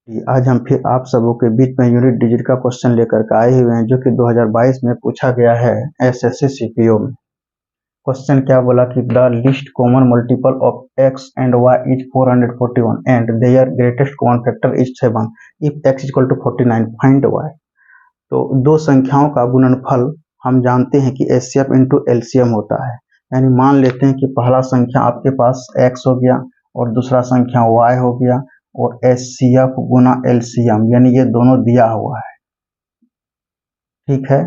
आज हम फिर आप सबों के बीच में यूनिट डिजिट का क्वेश्चन लेकर के आए हुए हैं जो कि 2022 में पूछा गया है एसएससी सीपीओ में। क्वेश्चन क्या बोला कि the least common multiple of X and Y is 441 and their greatest common factor is 7 if X equal to 49 find Y. तो दो संख्याओं का गुणनफल हम जानते हैं कि एचसीएफ इंटू एलसीएम होता है। यानी मान लेते हैं कि पहला संख्या आपके पास एक्स हो गया और दूसरा संख्या वाई हो गया और एचसीएफ गुना एलसीएम यानी ये दोनों दिया हुआ है। ठीक है,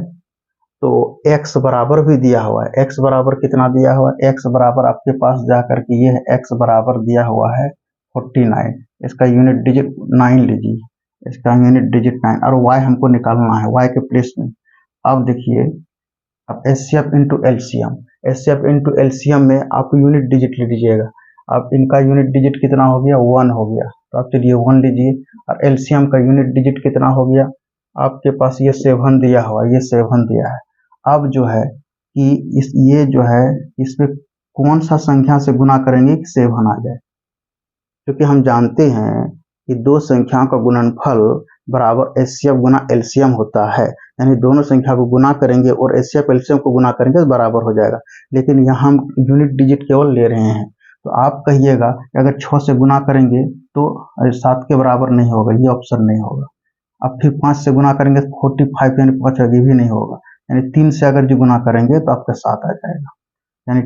तो x बराबर भी दिया हुआ है। x बराबर कितना दिया हुआ है? x बराबर आपके पास जाकर के ये है, x बराबर दिया हुआ है 49। इसका यूनिट डिजिट 9 लीजिए, इसका यूनिट डिजिट 9 और y हमको निकालना है, y के प्लेस में। अब देखिए, अब HCF into LCM, HCF into LCM में आप यूनिट डिजिट ले लीजिएगा। अब इनका यूनिट डिजिट कितना हो गया? 1 हो गया, तो आप चलिए 1 लीजिए। और एलसीएम का यूनिट डिजिट कितना हो गया? आपके पास ये 7 दिया हुआ, ये 7 दिया है। अब जो है कि ये जो है इसमें कौन सा संख्या से गुना करेंगे कि 7 आ जाए, क्योंकि हम जानते हैं कि दो संख्याओं का गुणनफल बराबर एचसीएफ गुना एलसीएम होता है। यानी दोनों संख्या को गुना करेंगे और एचसीएफ एलसीएम को गुना करेंगे तो बराबर हो जाएगा। लेकिन यहाँ हम यूनिट डिजिट केवल ले रहे हैं, तो आप कहिएगा कि अगर 6 से गुना करेंगे तो 7 के बराबर नहीं होगा, ये ऑप्शन नहीं होगा। अब फिर 5 से गुना करेंगे तो 45 यानी 5 ये भी नहीं होगा। यानी 3 से अगर जो गुना करेंगे तो आपका 7 आ जाएगा। यानी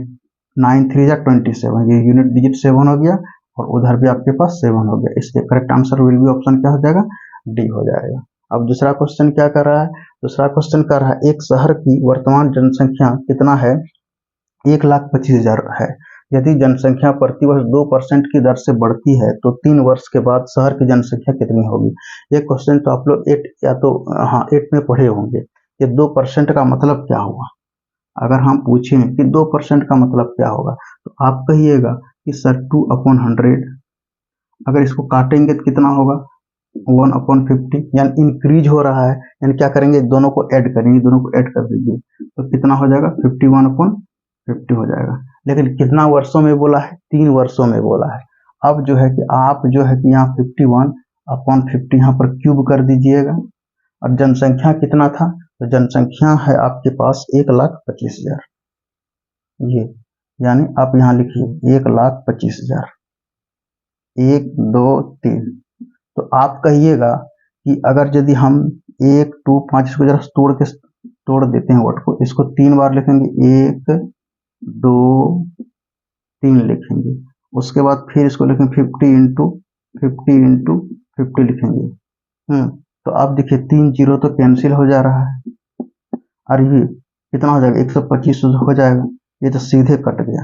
9 3 जा 27, ये यूनिट डिजिट 7 हो गया और उधर भी आपके पास 7 हो गया। इसके correct answer will be option क्या हो जाएगा? डी हो जाएगा। अब दूसरा क्वेश्चन क्या कर रहा है? दूसरा क्वेश्चन कर रहा है एक शहर की वर्तमान जनसंख्या कितना है? 1,25,000 है। यदि जनसंख्या प्रतिवर्ष 2% की दर से बढ़ती है तो 3 वर्ष के बाद शहर की जनसंख्या कितनी होगी? ये क्वेश्चन तो आप लोग 8 में पढ़े होंगे। ये 2% का मतलब क्या हुआ? अगर हम पूछें कि 2% का मतलब क्या होगा तो आप कहिएगा कि सर 2/100। अगर इसको काटेंगे तो कितना होगा? 1/50। यानी इंक्रीज हो रहा है, यानी क्या करेंगे? दोनों को ऐड करेंगे, दोनों को ऐड कर दीजिए तो कितना हो जाएगा? 51/50 हो जाएगा। लेकिन कितना वर्षों में बोला है? 3 वर्षों में बोला है। अब जो है कि आप जो है कि यहाँ 51/50 यहाँ पर क्यूब कर दीजिएगा। और जनसंख्या कितना था? तो जनसंख्या है आपके पास 1,25,000। ये यानी आप यहाँ लिखिए 1,25,000, 1 2 3। तो आप कहिएगा कि अगर यदि हम 1 2 5 इसको जरा तोड़ देते हैं वर्ड को, इसको 3 बार लिखेंगे, 1 2 3 लिखेंगे। उसके बाद फिर इसको लिखेंगे 50 × 50 तो आप देखिए 3 0 तो कैंसिल हो जा रहा है और ये कितना हो जाएगा? 125 हो जाएगा। ये तो सीधे कट गया।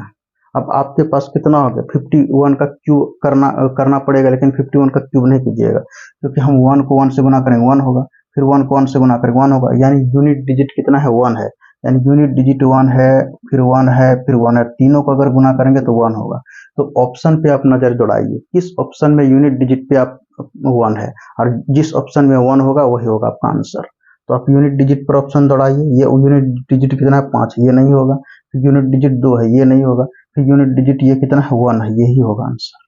अब आपके पास कितना हो गया? 51 का क्यूब करना पड़ेगा, लेकिन 51 का क्यूब नहीं कीजिएगा क्योंकि हम 1 को 1 से गुना करेंगे 1 होगा, फिर 1 को 1 से गुना करेंगे 1 होगा। यानी यूनिट डिजिट कितना है? 1 है। यानी यूनिट डिजिट 1 है, फिर 1 है, फिर 1 है, तीनों को अगर गुना करेंगे तो 1 होगा। तो ऑप्शन पे आप नजर दौड़ाइए, किस ऑप्शन में यूनिट डिजिट पे आप 1 है और जिस ऑप्शन में 1 होगा वही होगा आपका आंसर। तो आप यूनिट डिजिट पर ऑप्शन दौड़ाइए। ये यूनिट डिजिट कितना है? 5, ये नहीं होगा। फिर यूनिट डिजिट 2 है, ये नहीं होगा। फिर यूनिट डिजिट ये कितना है? 1 है, यही होगा आंसर।